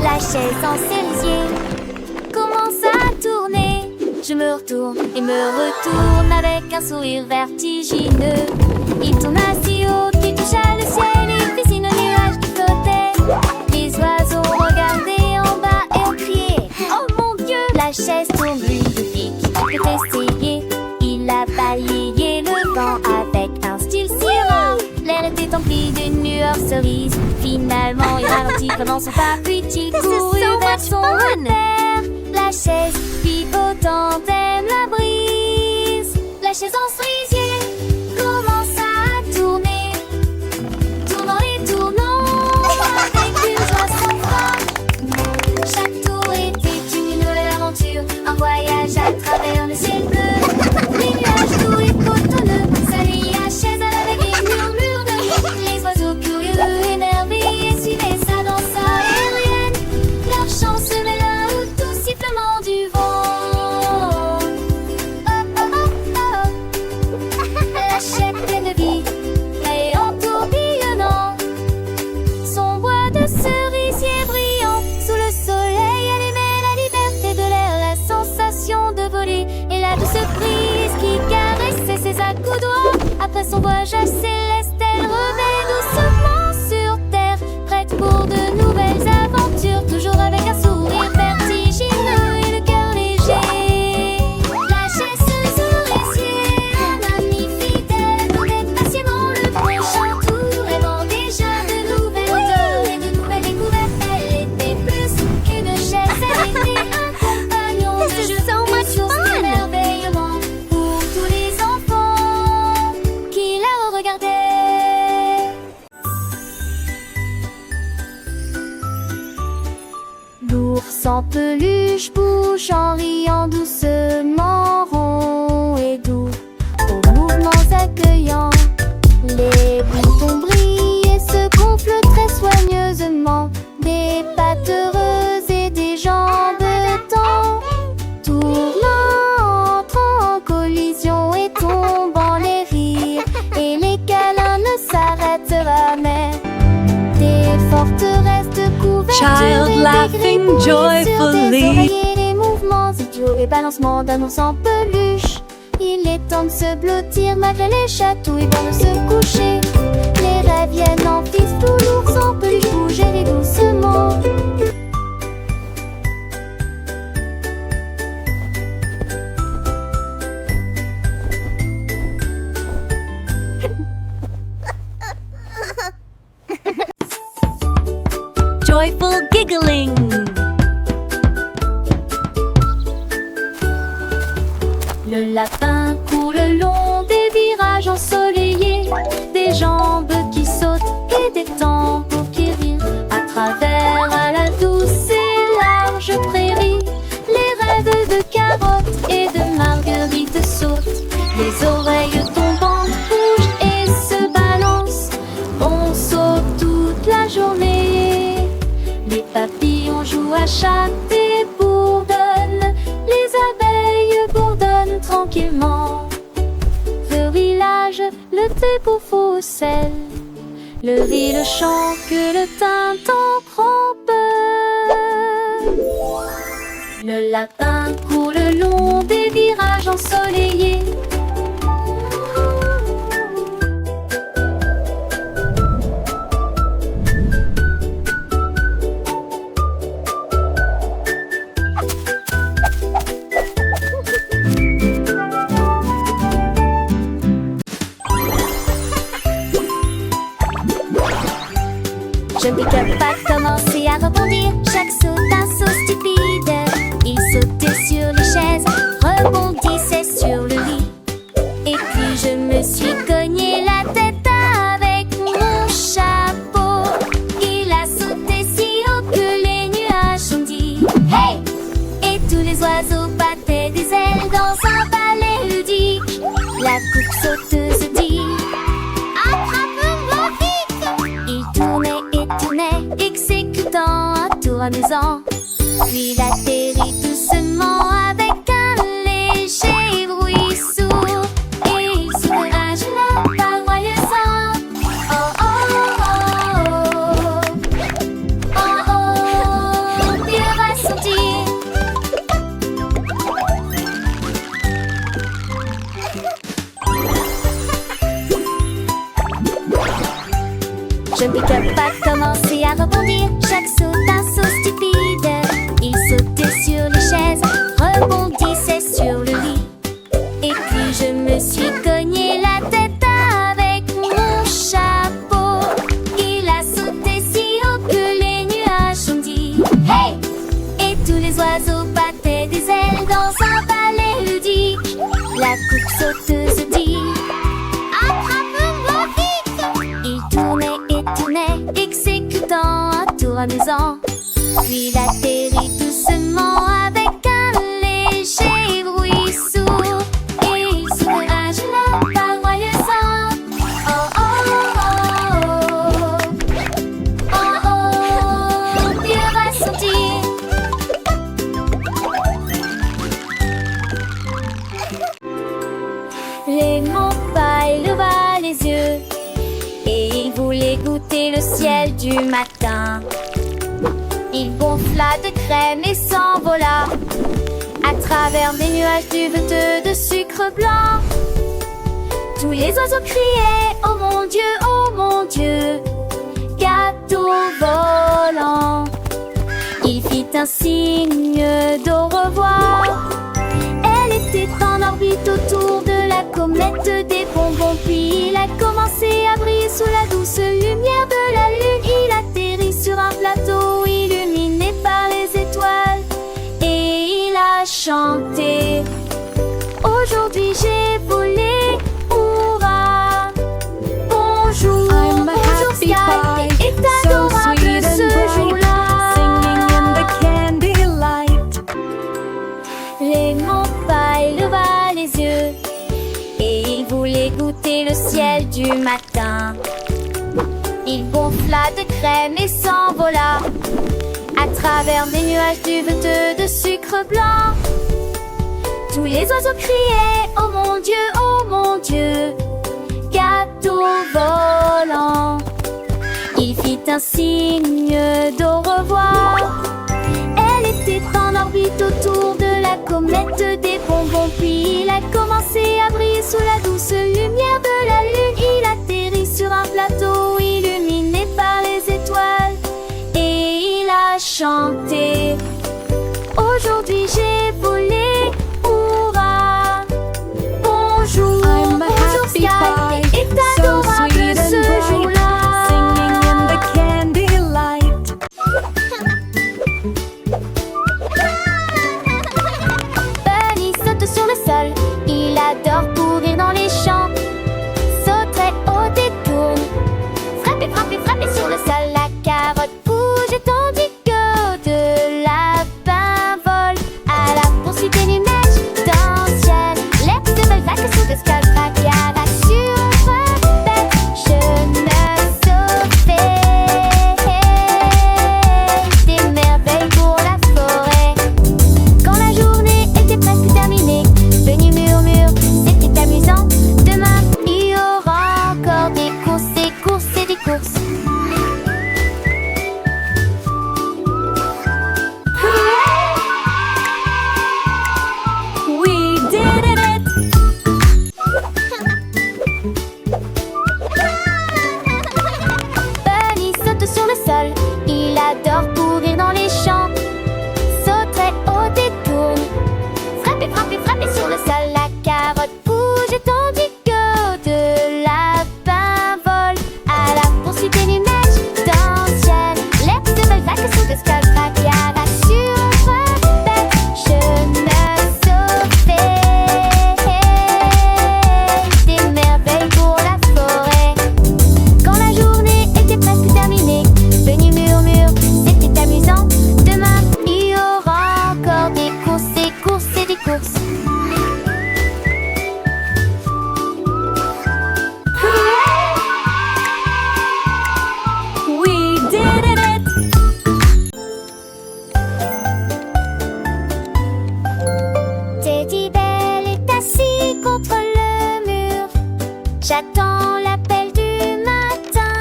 La chaise en cerisier commence à tourner. Je me retourne et me retourne avec un sourire vertigineux. Il tourne si haut qu'il toucha le ciel et dessine un nuage qui flottait. Les oiseaux regardaient en bas et ont crié: oh mon Dieu! La chaise tourne lui de pique, il peut essayer. Il a balayé le vent avec un style si rare. L'air était empli d'une lueur cerise. Finalement il ralentit pendant son pas, puis il courut vers son repère. La chaise pivotant aime la brise. La chaise en cerisier commence à tourner, tournant et tournant avec une joie sans fin. Chaque tour était une nouvelle aventure, un voyage à travers le ciel bleu. Les nuages doux et cotonneux s'alliaient à chaise avec des murmures de vie. Les oiseaux curieux, émerveillés, suivaient sa danse aérienne. Leur chant se mêla au doux sifflement du vent. Oh, oh, oh, oh. La chaise pleine de vie et en tourbillonnant. Son bois de cerisier brillant sous le soleil allumait la liberté de l'air, la sensation de voler et la douce brise qui caressait ses accoudoirs. Après son voyage céleste, elle revint doucement sur terre, prête pour de nouvelles aventures, toujours avec un sourire vertigineux et le cœur léger. La chaise cerisier, un ami fidèle, attendait patiemment le prochain tour, rêvant déjà de nouvelles odeurs et de nouvelles découvertes. Elle était plus qu'une chaise, elle était un compagnon de jeu, une source d'émerveillement pour tous les enfants qui la regardaient. L'ours en peluche bouge en riant doucement, rond et doux, aux mouvements accueillants. Les boutons brillent et se gonflent très soigneusement, des pattes heureuses et des jambes tend, tournant, entrant en collision et tombant les rires, et les câlins ne s'arrêtent jamais. Des forteresses de couvertures Child et des laughing grippes sur des joyfully. oreillers, les mouvements idiots et balancements d'un ours en peluche. Il est temps de se blottir malgré les chatouilles avant de se coucher. Les rêves viennent en fistou, l'ours en peluche bouge et rit doucement. Joyful giggling. Le lapin court le long des virages ensoleillés, des jambes qui sautent et des tambours qui rirent. À travers à la douce et large prairie, les rêves de carottes et de marguerites sautent. Les oreilles tombantes bougent et se balancent. On saute toute la journée. Les papillons jouent à chaque et bourdonnent. Les abeilles bourdonnent tranquillement. Le village, le thé pour Faucelle, le riz, le chant que le tintant prend peur. Le lapin court le long des virages ensoleillés. Je pique pas commencer à rebondir. Chaque saut un saut stupide. Il sautait sur les chaises, rebondissait sur le lit. Et puis je me suis cogné la tête avec mon chapeau. Il a sauté si haut que les nuages ont dit hey! Et tous les oiseaux battaient des ailes dans un ballet ludique. La coupe sauteuse dit attrape-moi vite! Il tournait, exécutant un tour amusant. Puis il atterrit doucement avec un léger bruit sourd. Et il soulage la paroyeusant. Oh oh oh oh. Oh oh. amusant. Puis il atterrit doucement avec un léger bruit sourd. Et il s'ouvre un gelé par joyeusement. Oh oh oh oh. Oh oh. Puis il va sortir. Lémon Paille leva les yeux et il voulait goûter le ciel du matin. Il gonfla de crème et s'envola à travers des nuages duveteux de sucre blanc. Tous les oiseaux criaient « Oh mon Dieu, gâteau volant !» Il fit un signe d'au revoir. Elle était en orbite autour de la comète des bonbons. Puis il a commencé à briller sous la douce lumière de la lune. Il atterrit sur un plateau illuminé par les étoiles. Et il a chanté « Aujourd'hui j'ai volé, hurrah !» Bonjour, I'm a bonjour happy Sky, pie, et so adorable sweet and ce bright, jour-là. singing in the candy light. Lémon Paille leva les yeux et il voulait goûter le ciel du matin. Il gonfla de crème et s'envola à travers des nuages duveteux de sucre blanc. Tous les oiseaux criaient « Oh mon Dieu, gâteau volant !» Il fit un signe d'au revoir. Elle était en orbite autour de la comète des bonbons. Puis il a commencé à briller sous la douce lumière de la lune. Il atterrit sur un plateau illuminé par les étoiles. Et il a chanté « Aujourd'hui j'ai volé, hurrah !» Bonjour, I'm a bonjour happy Sky, pie, et so adorable sweet and ce bright, jour-là. singing in the candy light. Bunny saute sur le sol, il adore courir dans les champs. Saute très haut et tourne, frapper, frapper, frapper sur le sol. La carotte bouge tandis que de lapin vole. À la poursuite des nuages dans le ciel, l'air de belles vagues sous le sky. Fracas sur bête, je me sauvais. Des merveilles pour la forêt. Quand la journée était presque terminée, Bunny murmure, c'était amusant. Demain, il y aura encore des courses, des courses et des courses. We did it! Bunny saute sur le sol, il adore courir dans les champs. Saute très haut et tourne, frapper, frapper, frapper sur le sol. La carotte bouge tandis que de lapin vole. À la poursuite des nuages dans le ciel, l'air de belles vagues sous le sky. Fracas sur bête, je me sauvais. Des merveilles pour la forêt. Quand la journée était presque terminée, Bunny murmure, c'était amusant. Demain, il y aura encore des courses, des courses et des courses. We did it! Teddy Bell est assis contre le mur. J'attends l'appel du matin.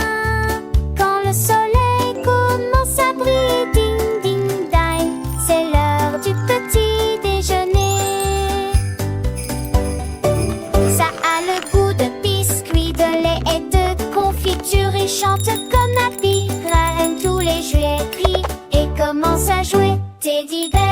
Quand le soleil commence à briller, ding ding ding, c'est l'heure du petit déjeuner. Ça a le goût de biscuits, de lait et de confiture. Et chante comme Happy, tous les jouets crient et commence à jouer. Teddy Bell